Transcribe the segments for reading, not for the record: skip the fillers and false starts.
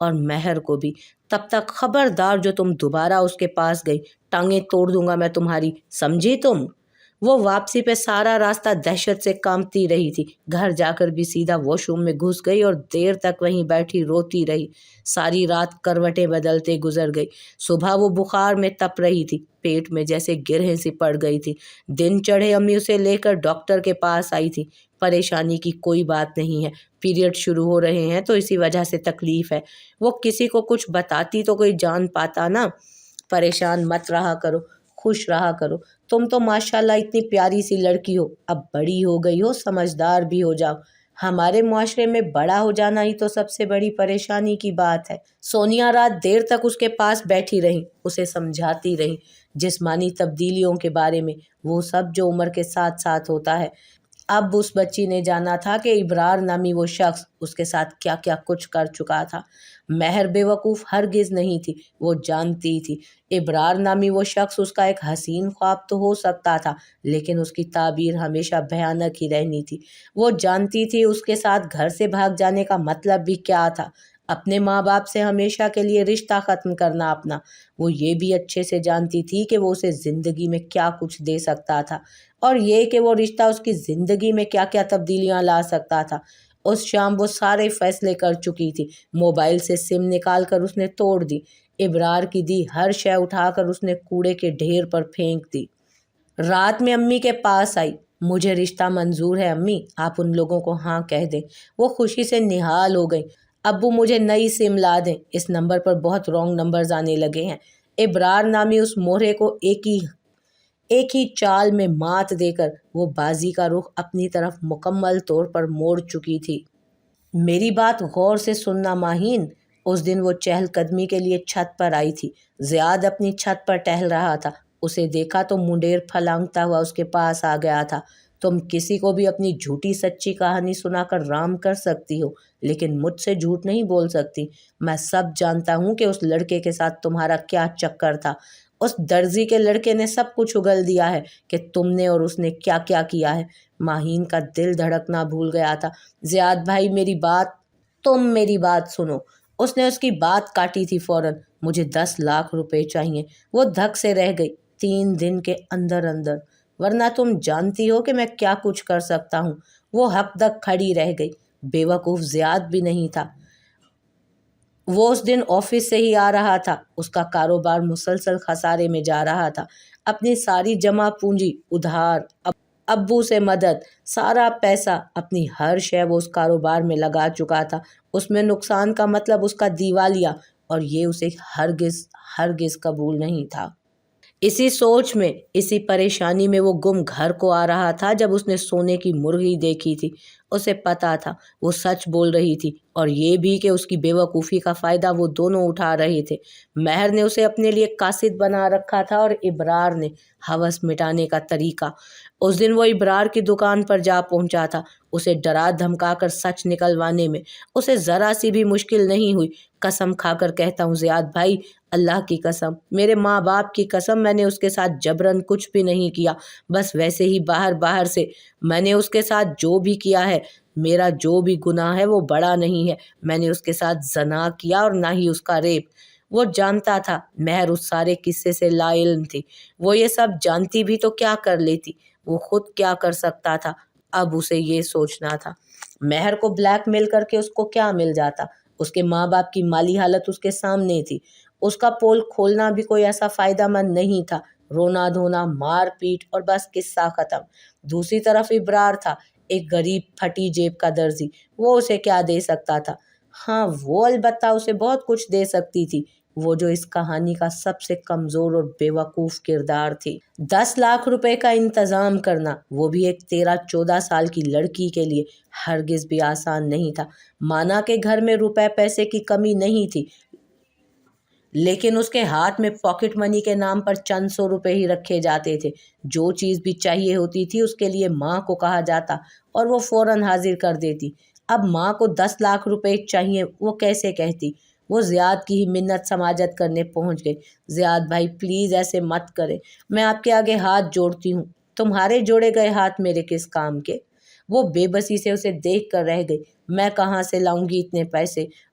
اور مہر کو بھی۔ تب تک خبردار جو تم دوبارہ اس کے پاس گئی، ٹانگیں توڑ دوں گا میں تمہاری، سمجھی تم؟ وہ واپسی پہ سارا راستہ دہشت سے کانپتی رہی تھی۔ گھر جا کر بھی سیدھا واش روم میں گھس گئی اور دیر تک وہیں بیٹھی روتی رہی۔ ساری رات کروٹیں بدلتے گزر گئی۔ صبح وہ بخار میں تپ رہی تھی، پیٹ میں جیسے گرہیں سی پڑ گئی تھی۔ دن چڑھے امی اسے لے کر ڈاکٹر کے پاس آئی تھی۔ پریشانی کی کوئی بات نہیں ہے، پیریڈ شروع ہو رہے ہیں تو اسی وجہ سے تکلیف ہے۔ وہ کسی کو کچھ بتاتی تو کوئی جان پاتا نا۔ پریشان مت رہا کرو، خوش رہا کرو۔ تم تو ماشاءاللہ اتنی پیاری سی لڑکی ہو، اب بڑی ہو گئی ہو، سمجھدار بھی ہو جاؤ۔ ہمارے معاشرے میں بڑا ہو جانا ہی تو سب سے بڑی پریشانی کی بات ہے۔ سونیا رات دیر تک اس کے پاس بیٹھی رہی، اسے سمجھاتی رہی جسمانی تبدیلیوں کے بارے میں، وہ سب جو عمر کے ساتھ ساتھ ہوتا ہے۔ اب اس بچی نے جانا تھا کہ ابرار نامی وہ شخص اس کے ساتھ کیا کیا کچھ کر چکا تھا۔ مہر بے وقوف ہرگز نہیں تھی، وہ جانتی تھی ابرار نامی وہ شخص اس کا ایک حسین خواب تو ہو سکتا تھا، لیکن اس کی تعبیر ہمیشہ بھیانک ہی رہنی تھی۔ وہ جانتی تھی اس کے ساتھ گھر سے بھاگ جانے کا مطلب بھی کیا تھا، اپنے ماں باپ سے ہمیشہ کے لیے رشتہ ختم کرنا اپنا۔ وہ یہ بھی اچھے سے جانتی تھی کہ وہ اسے زندگی میں کیا کچھ دے سکتا تھا، اور یہ کہ وہ رشتہ اس کی زندگی میں کیا کیا تبدیلیاں لا سکتا تھا۔ اس شام وہ سارے فیصلے کر چکی تھی۔ موبائل سے سم نکال کر اس نے توڑ دی، ابرار کی دی ہر شے اٹھا کر اس نے کوڑے کے ڈھیر پر پھینک دی۔ رات میں امی کے پاس آئی، مجھے رشتہ منظور ہے امی، آپ ان لوگوں کو ہاں کہہ دیں۔ وہ خوشی سے نہال ہو گئی۔ ابو مجھے نئی سم لا دیں، اس نمبر پر بہت رانگ نمبرز آنے لگے ہیں۔ ابرار نامی اس مورے کو ایک ہی چال میں مات دے کر وہ بازی کا رخ اپنی طرف مکمل طور پر موڑ چکی تھی۔ میری بات غور سے سننا ماہین، اس دن وہ چہل قدمی کے لیے چھت پر آئی تھی۔ زیاد اپنی چھت پر ٹہل رہا تھا، اسے دیکھا تو منڈیر پھلانگتا ہوا اس کے پاس آ گیا تھا۔ تم کسی کو بھی اپنی جھوٹی سچی کہانی سنا کر رام کر سکتی ہو، لیکن مجھ سے جھوٹ نہیں بول سکتی۔ میں سب جانتا ہوں کہ اس لڑکے کے ساتھ تمہارا کیا چکر تھا۔ اس درزی کے لڑکے نے سب کچھ اگل دیا ہے کہ تم نے اور اس نے کیا کیا کیا ہے۔ ماہین کا دل دھڑکنا بھول گیا تھا۔ زیاد بھائی تم میری بات سنو۔ اس نے اس کی بات کاٹی تھی فوراً۔ مجھے 10 لاکھ روپے چاہیے۔ وہ دھک سے رہ گئی۔ 3 دن کے اندر اندر، ورنہ تم جانتی ہو کہ میں کیا کچھ کر سکتا ہوں۔ وہ حق دک کھڑی رہ گئی۔ بے وقوف زیاد بھی نہیں تھا۔ وہ اس دن آفس سے ہی آ رہا تھا، اس کا کاروبار مسلسل خسارے میں جا رہا تھا۔ اپنی ساری جمع پونجی، ادھار، ابو سے مدد، سارا پیسہ، اپنی ہر شے وہ اس کاروبار میں لگا چکا تھا۔ اس میں نقصان کا مطلب اس کا دیوالیہ، اور یہ اسے ہرگز قبول نہیں تھا۔ اسی سوچ میں، اسی پریشانی میں وہ گم گھر کو آ رہا تھا جب اس نے سونے کی مرغی دیکھی تھی۔ اسے پتا تھا وہ سچ بول رہی تھی، اور یہ بھی کہ اس کی بے وقوفی کا فائدہ وہ دونوں اٹھا رہے تھے۔ مہر نے اسے اپنے لیے قاصد بنا رکھا تھا، اور ابرار نے ہوس مٹانے کا طریقہ۔ اس دن وہ ابرار کی دکان پر جا پہنچا تھا، اسے ڈرا دھمکا کر سچ نکلوانے میں اسے ذرا سی بھی مشکل نہیں ہوئی۔ قسم کھا کر کہتا ہوں زیاد بھائی، اللہ کی قسم، میرے ماں باپ کی قسم، میں نے اس کے ساتھ جبراً کچھ بھی نہیں کیا، بس ویسے ہی باہر سے۔ میں نے اس کے ساتھ جو بھی کیا ہے، میرا جو بھی گناہ ہے وہ بڑا نہیں ہے۔ میں نے اس کے ساتھ زنا کیا اور نہ ہی اس کا ریپ۔ وہ جانتا تھا مہر اس سارے قصے سے لا علم تھی۔ وہ یہ سب جانتی بھی تو کیا کر لیتی، وہ خود کیا کر سکتا تھا۔ اب اسے یہ سوچنا تھا، مہر کو بلیک میل کر کے اس کو کیا مل جاتا۔ اس کے ماں باپ کی مالی حالت اس کے سامنے تھی، اس کا پول کھولنا بھی کوئی ایسا فائدہ مند نہیں تھا۔ رونا دھونا، مار پیٹ، اور بس قصہ ختم۔ دوسری طرف ابرار تھا، ایک غریب پھٹی جیب کا درزی۔ وہ اسے کیا دے سکتا تھا؟ ہاں، وہ البتہ اسے بہت کچھ دے سکتی تھی، وہ جو اس کہانی کا سب سے کمزور اور بے وقوف کردار تھی۔ 10 لاکھ روپے کا انتظام کرنا، وہ بھی ایک 13-14 سال کی لڑکی کے لیے ہرگز بھی آسان نہیں تھا۔ مانا کہ گھر میں روپے پیسے کی کمی نہیں تھی، لیکن اس کے ہاتھ میں پاکٹ منی کے نام پر چند 100 روپے ہی رکھے جاتے تھے۔ جو چیز بھی چاہیے ہوتی تھی اس کے لیے ماں کو کہا جاتا اور وہ فوراً حاضر کر دیتی۔ اب ماں کو 10 لاکھ روپے چاہیے، وہ کیسے کہتی؟ وہ زیاد کی ہی منت سماجت کرنے پہنچ گئی۔ زیاد بھائی پلیز ایسے مت کریں، میں آپ کے آگے ہاتھ جوڑتی ہوں، تمہارے جوڑے گئے ہاتھ میرے کس کام کے؟ وہ بے بسی سے اسے دیکھ کر رہ گئی۔ میں کہاں سے لاؤں گی اتنے پیسے؟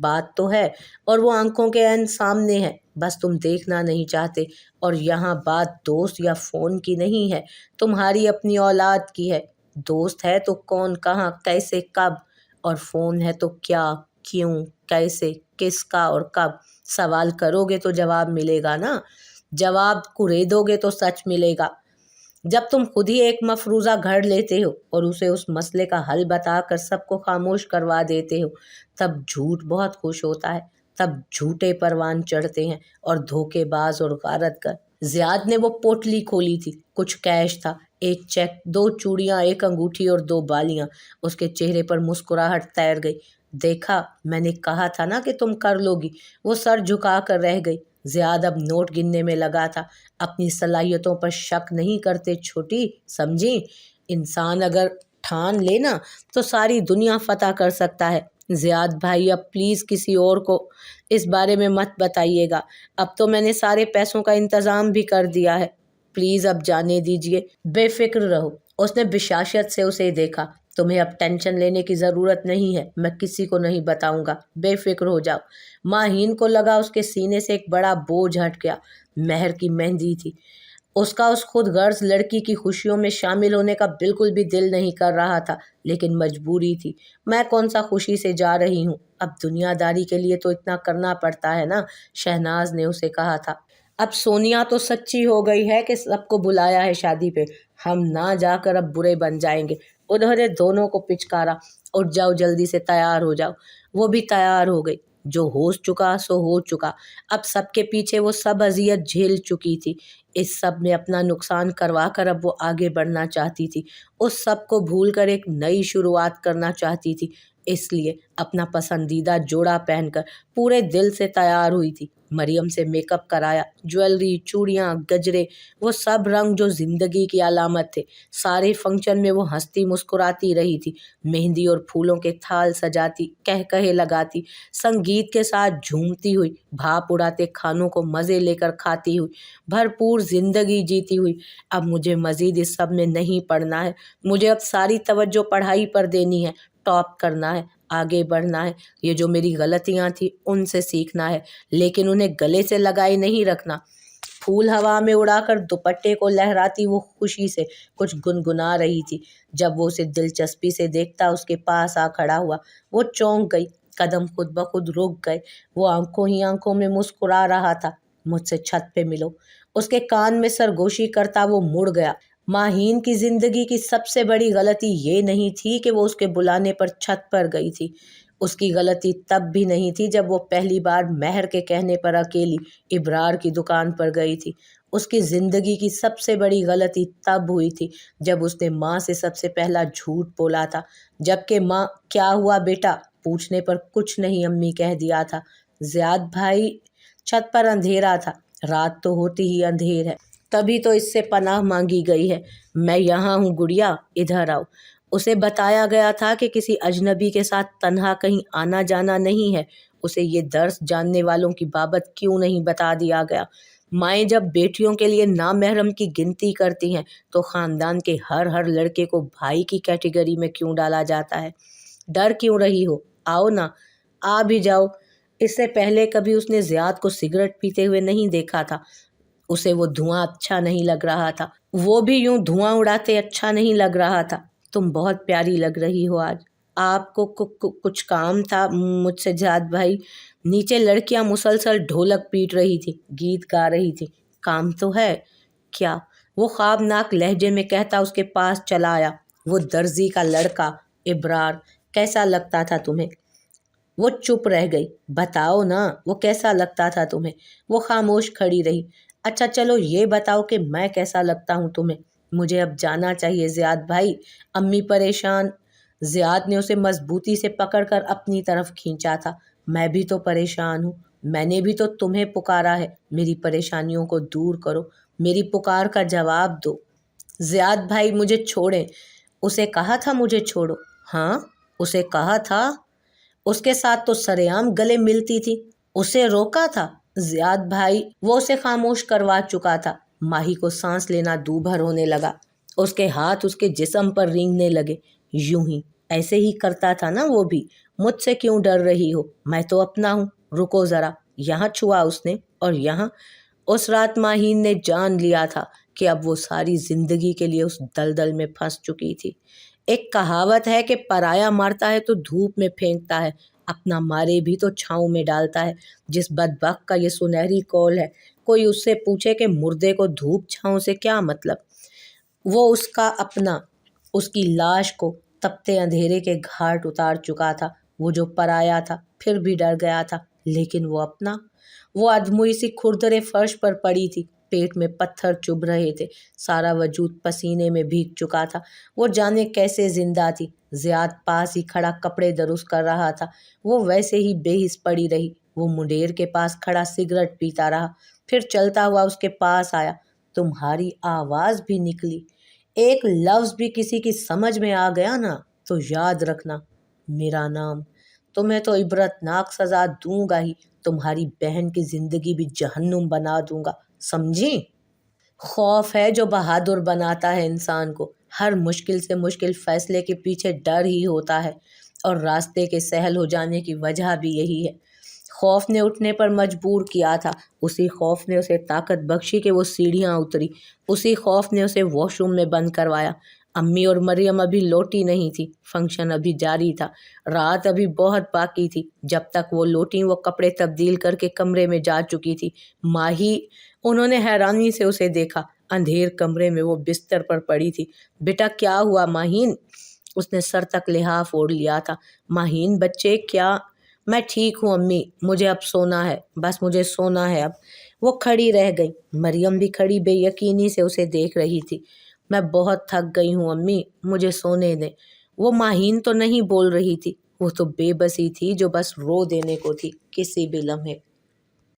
بات تو ہے اور وہ آنکھوں کے عین سامنے ہے، بس تم دیکھنا نہیں چاہتے۔ اور یہاں بات دوست یا فون کی نہیں ہے، تمہاری اپنی اولاد کی ہے۔ دوست ہے تو کون، کہاں، کیسے، کب، اور فون ہے تو کیا، کیوں، کیسے، کس کا اور کب۔ سوال کرو گے تو جواب ملے گا نا، جواب کریدو گے تو سچ ملے گا۔ جب تم خود ہی ایک مفروضہ گھڑ لیتے ہو اور اسے اس مسئلے کا حل بتا کر سب کو خاموش کروا دیتے ہو، تب جھوٹ بہت خوش ہوتا ہے، تب جھوٹے پروان چڑھتے ہیں اور دھوکے باز اور غارت گر۔ زیاد نے وہ پوٹلی کھولی تھی، کچھ کیش تھا، ایک چیک، 2 چوڑیاں، ایک انگوٹھی اور 2 بالیاں۔ اس کے چہرے پر مسکراہٹ تیر گئی۔ دیکھا، میں نے کہا تھا نا کہ تم کر لو گی۔ وہ سر جھکا کر رہ گئی۔ زیاد اب نوٹ گننے میں لگا تھا۔ اپنی صلاحیتوں پر شک نہیں کرتے چھوٹی، سمجھی؟ انسان اگر ٹھان لینا تو ساری دنیا فتح کر سکتا ہے۔ زیاد بھائی، اب پلیز کسی اور کو اس بارے میں مت بتائیے گا۔ اب تو میں نے سارے پیسوں کا انتظام بھی کر دیا ہے، پلیز اب جانے دیجیے، بے فکر رہو۔ اس نے بشاشت سے اسے دیکھا۔ تمہیں اب ٹینشن لینے کی ضرورت نہیں ہے، میں کسی کو نہیں بتاؤں گا، بے فکر ہو جاؤ۔ ماہین کو لگا اس کے سینے سے ایک بڑا بوجھ ہٹ گیا۔ مہر کی مہندی تھی، اس کا اس خود غرض لڑکی کی خوشیوں میں شامل ہونے کا بالکل بھی دل نہیں کر رہا تھا، لیکن مجبوری تھی۔ میں کون سا خوشی سے جا رہی ہوں، اب دنیا داری کے لیے تو اتنا کرنا پڑتا ہے نا، شہناز نے اسے کہا تھا۔ اب سونیا تو سچی ہو گئی ہے کہ سب کو بلایا ہے شادی پہ، ہم نہ جا کر اب برے بن جائیں گے۔ انہوں نے دونوں کو پچکارا، اٹھ جاؤ، جلدی سے تیار ہو جاؤ۔ وہ بھی تیار ہو گئی۔ جو ہو چکا سو ہو چکا، اب سب کے پیچھے وہ سب اذیت جھیل چکی تھی۔ اس سب میں اپنا نقصان کروا کر اب وہ آگے بڑھنا چاہتی تھی، اس سب کو بھول کر ایک نئی شروعات کرنا چاہتی تھی۔ اس لیے اپنا پسندیدہ جوڑا پہن کر پورے دل سے تیار ہوئی تھی۔ مریم سے میک اپ کرایا، جویلری، چوڑیاں، گجرے، وہ سب رنگ جو زندگی کی علامت تھے۔ سارے فنکشن میں وہ ہنستی مسکراتی رہی تھی، مہندی اور پھولوں کے تھال سجاتی، کہے لگاتی، سنگیت کے ساتھ جھومتی ہوئی، بھاپ اڑاتے کھانوں کو مزے لے کر کھاتی ہوئی، بھرپور زندگی جیتی ہوئی۔ اب مجھے مزید اس سب میں نہیں پڑنا ہے، مجھے اب ساری توجہ پڑھائی پر دینی ہے، ٹاپ کرنا ہے، آگے بڑھنا ہے۔ یہ جو میری غلطیاں تھیں ان سے سیکھنا ہے، لیکن انہیں گلے سے لگائے نہیں رکھنا۔ پھول ہوا میں اڑا کر دوپٹے کو لہراتی وہ خوشی سے کچھ گنگنا رہی تھی۔ جب وہ اسے دلچسپی سے دیکھتا اس کے پاس آ کھڑا ہوا، وہ چونک گئی، قدم خود بخود رک گئے۔ وہ آنکھوں ہی آنکھوں میں مسکرا رہا تھا۔ مجھ سے چھت پہ ملو۔ اس کے کان میں سرگوشی کرتا وہ مڑ گیا۔ ماہین کی زندگی کی سب سے بڑی غلطی یہ نہیں تھی کہ وہ اس کے بلانے پر چھت پر گئی تھی، اس کی غلطی تب بھی نہیں تھی جب وہ پہلی بار مہر کے کہنے پر اکیلی ابرار کی دکان پر گئی تھی۔ اس کی زندگی کی سب سے بڑی غلطی تب ہوئی تھی جب اس نے ماں سے سب سے پہلا جھوٹ بولا تھا، جبکہ ماں کیا ہوا بیٹا پوچھنے پر کچھ نہیں امی کہہ دیا تھا۔ زیاد بھائی، چھت پر اندھیرا تھا، رات تو ہوتی ہی اندھیر ہے، تبھی تو اس سے پناہ مانگی گئی ہے۔ میں یہاں ہوں گڑیا، ادھر آؤ۔ اسے بتایا گیا تھا کہ کسی اجنبی کے ساتھ تنہا کہیں آنا جانا نہیں ہے۔ اسے یہ درس جاننے والوں کی بابت کیوں نہیں بتا دیا گیا؟ مائیں جب بیٹیوں کے لیے نامحرم کی گنتی کرتی ہیں تو خاندان کے ہر لڑکے کو بھائی کی کیٹیگری میں کیوں ڈالا جاتا ہے؟ ڈر کیوں رہی ہو؟ آؤ نا، آ بھی جاؤ۔ اس سے پہلے کبھی اس نے زیاد کو سگریٹ پیتے ہوئے نہیں دیکھا تھا۔ اسے وہ دھواں اچھا نہیں لگ رہا تھا، وہ بھی یوں دھواں اڑاتے اچھا نہیں لگ رہا تھا۔ تم بہت پیاری لگ رہی ہو آج۔ آپ کو کچھ کام تھا مجھ سے زیاد بھائی؟ نیچے لڑکیاں مسلسل ڈھولک پیٹ رہی تھی، گیت گا رہی تھی۔ کام تو ہے۔ کیا؟ وہ خوابناک لہجے میں کہتا اس کے پاس چلا آیا۔ وہ درزی کا لڑکا ابرار کیسا لگتا تھا تمہیں؟ وہ چپ رہ گئی۔ بتاؤ نا، وہ کیسا لگتا تھا تمہیں؟ وہ خاموش کھڑی رہی۔ اچھا چلو یہ بتاؤ کہ میں کیسا لگتا ہوں تمہیں؟ مجھے اب جانا چاہیے زیاد بھائی، امی پریشان۔ زیاد نے اسے مضبوطی سے پکڑ کر اپنی طرف کھینچا تھا۔ میں بھی تو پریشان ہوں، میں نے بھی تو تمہیں پکارا ہے، میری پریشانیوں کو دور کرو، میری پکار کا جواب دو۔ زیاد بھائی مجھے چھوڑیں۔ اسے کہا تھا مجھے چھوڑو؟ ہاں اسے کہا تھا، اس کے ساتھ تو سرے عام گلے ملتی تھی، اسے روکا تھا؟ زیاد بھائی، وہ اسے خاموش کروا چکا تھا۔ ماہی کو سانس لینا دوبھر ہونے لگا، اس کے ہاتھ اس کے جسم پر رینگنے لگے۔ یوں ہی ایسے ہی کرتا تھا نا وہ بھی، مجھ سے کیوں ڈر رہی ہو؟ میں تو اپنا ہوں۔ رکو ذرا، یہاں چھوا اس نے، اور یہاں۔ اس رات ماہین نے جان لیا تھا کہ اب وہ ساری زندگی کے لیے اس دلدل میں پھنس چکی تھی۔ ایک کہاوت ہے کہ پرایا مارتا ہے تو دھوپ میں پھینکتا ہے، اپنا مارے بھی تو چھاؤں میں ڈالتا ہے۔ جس بدبخت کا یہ سنہری قول ہے، کوئی اس سے پوچھے کہ مردے کو دھوپ چھاؤں سے کیا مطلب؟ وہ اس کا اپنا اس کی لاش کو تپتے اندھیرے کے گھاٹ اتار چکا تھا۔ وہ جو پرایا تھا پھر بھی ڈر گیا تھا، لیکن وہ اپنا۔ وہ ادھموئی سی کھردرے فرش پر پڑی تھی، پیٹ میں پتھر چبھ رہے تھے، سارا وجود پسینے میں بھیگ چکا تھا۔ وہ جانے کیسے زندہ تھی۔ زیاد پاس ہی کھڑا کپڑے درست کر رہا تھا، وہ ویسے ہی بے حس پڑی رہی۔ وہ منڈیر کے پاس کھڑا سگریٹ پیتا رہا، پھر چلتا ہوا اس کے پاس آیا۔ تمہاری آواز بھی نکلی، ایک لفظ بھی کسی کی سمجھ میں آ گیا نا تو یاد رکھنا میرا نام۔ تمہیں تو عبرتناک سزا دوں گا ہی، تمہاری بہن کی زندگی بھی جہنم بنا دوں گا، سمجھی؟ خوف ہے جو بہادر بناتا ہے انسان کو۔ ہر مشکل سے مشکل فیصلے کے پیچھے ڈر ہی ہوتا ہے، اور راستے کے سہل ہو جانے کی وجہ بھی یہی ہے۔ خوف نے اٹھنے پر مجبور کیا تھا، اسی خوف نے اسے طاقت بخشی کہ وہ سیڑھیاں اتری، اسی خوف نے اسے واش روم میں بند کروایا۔ امی اور مریم ابھی لوٹی نہیں تھی، فنکشن ابھی جاری تھا، رات ابھی بہت باقی تھی۔ جب تک وہ لوٹیں وہ کپڑے تبدیل کر کے کمرے میں جا چکی تھی۔ ماہی، انہوں نے حیرانی سے اسے دیکھا، اندھیر کمرے میں وہ بستر پر پڑی تھی۔ بیٹا کیا ہوا ماہین؟ اس نے سر تک لحاف اوڑھ لیا تھا۔ ماہین بچے کیا؟ میں ٹھیک ہوں امی، مجھے اب سونا ہے، بس مجھے سونا ہے اب۔ وہ کھڑی رہ گئی، مریم بھی کھڑی بے یقینی سے اسے دیکھ رہی تھی۔ میں بہت تھک گئی ہوں امی، مجھے سونے دیں۔ وہ ماہین تو نہیں بول رہی تھی، وہ تو بے بسی تھی جو بس رو دینے کو تھی کسی بھی لمحے۔